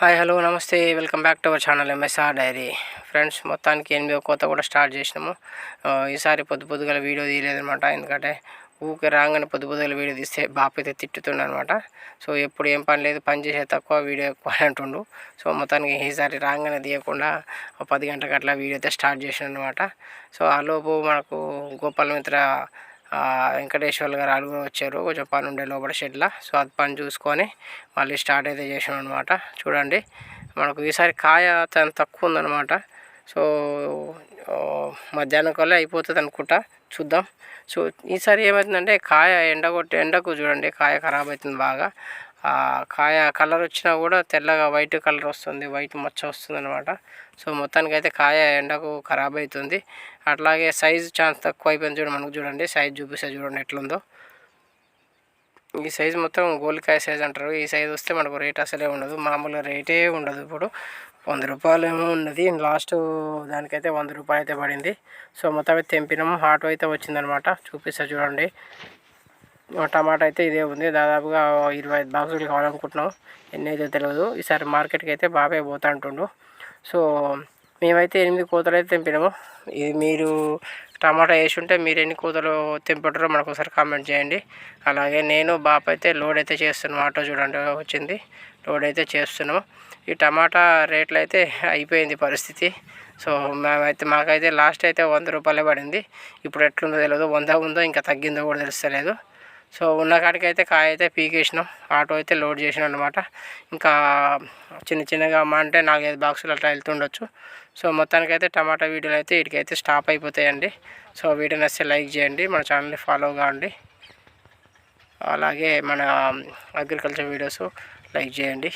Hi hello నమస్తే welcome back to our channel MSR dairy. Friends మొత్తానికి 8వ కోత కూడా స్టార్ట్ చేసినాము. ఈసారి పొద్దుగల వీడియో తీయలేదనమాట. ఎందుకంటే ఊకే రాగానే పొద్దుగల వీడియో తీస్తే బాపు అయితే తిట్టుతుండనమాట. సో ఎప్పుడు ఏం పని లేదు, పని చేసే తక్కువ వీడియో ఎక్కువ అంటుండు. సో మొత్తానికి ఈసారి రాగానే తీయకుండా 10 గంటలకు అట్లా వీడియో అయితే స్టార్ట్ చేసిన అనమాట. సో ఆలోపు మనకు గోపాల మిత్ర వెంకటేశ్వర్లు గారు అడుగు వచ్చారు. కొంచెం పని ఉండే లోపల షెడ్లో. సో అది పని చూసుకొని మళ్ళీ స్టార్ట్ అయితే చేసాం అనమాట. చూడండి మనకు ఈసారి కాయ చాలా తక్కువ ఉందన్నమాట. సో మధ్యాహ్నం కల్లా అయిపోతుంది అనుకుంటా, చూద్దాం. సో ఈసారి ఏమవుతుందంటే కాయ ఎండకు చూడండి కాయ ఖరాబ్ అవుతుంది బాగా. కాయ కలర్ వచ్చినా కూడా తెల్లగా వైట్ కలర్ వస్తుంది, వైట్ మచ్చ వస్తుంది అనమాట. సో మొత్తానికి అయితే కాయ ఎండకు ఖరాబ్ అవుతుంది. అట్లాగే సైజు చాలా తక్కువ అయిపోయింది చూడండి. మనకు చూడండి సైజు చూపిస్తే చూడండి ఎట్లుందో. ఈ సైజు మొత్తం గోలికాయ సైజ్ అంటారు. ఈ సైజు వస్తే మనకు రేట్ అసలే ఉండదు, మామూలుగా రేటే ఉండదు. ఇప్పుడు 100 రూపాయలు ఏమో ఉన్నది, లాస్ట్ దానికైతే 100 రూపాయలు అయితే పడింది. సో మొత్తం అయితే తెంపినాము, ఆటో అయితే వచ్చిందనమాట. చూపిస్తా చూడండి. టమాటా అయితే ఇదే ఉంది, దాదాపుగా 25 బాక్సులు కావాలనుకుంటున్నాం. ఎన్ని అయితే తెలియదు. ఈసారి మార్కెట్కి అయితే బాబాయ్ పోతా అంటుండు. సో మేమైతే 8 కోతలు అయితే తెంపినాము. ఇది మీరు టమాటా వేసి ఉంటే మీరు ఎన్ని కోతలు తెంపుతారో మనకు ఒకసారి కామెంట్ చేయండి. అలాగే నేను బాపు అయితే లోడ్ అయితే చేస్తున్నాం. ఆటో చూడండి వచ్చింది, లోడ్ అయితే చేస్తున్నాము. ఈ టమాటా రేట్లు అయితే అయిపోయింది పరిస్థితి. సో మాకైతే లాస్ట్ అయితే 100 రూపాయలే పడింది. ఇప్పుడు ఎట్లుందో తెలియదు, 100 ఉందో ఇంకా తగ్గిందో కూడా తెలుస్తలేదు. సో ఉన్న కాడికి అయితే కాయ అయితే పీకేసినాం, ఆటో అయితే లోడ్ చేసినాం అనమాట. ఇంకా చిన్నగా అమ్మ అంటే 4-5 బాక్సులు అట్లా వెళ్తుండొచ్చు. సో మొత్తానికైతే టమాటా వీడియోలు అయితే వీటికైతే స్టాప్ అయిపోతాయండి. సో వీడియోని వస్తే లైక్ చేయండి, మన ఛానల్ని ఫాలో కావండి. అలాగే మన అగ్రికల్చర్ వీడియోస్ లైక్ చేయండి.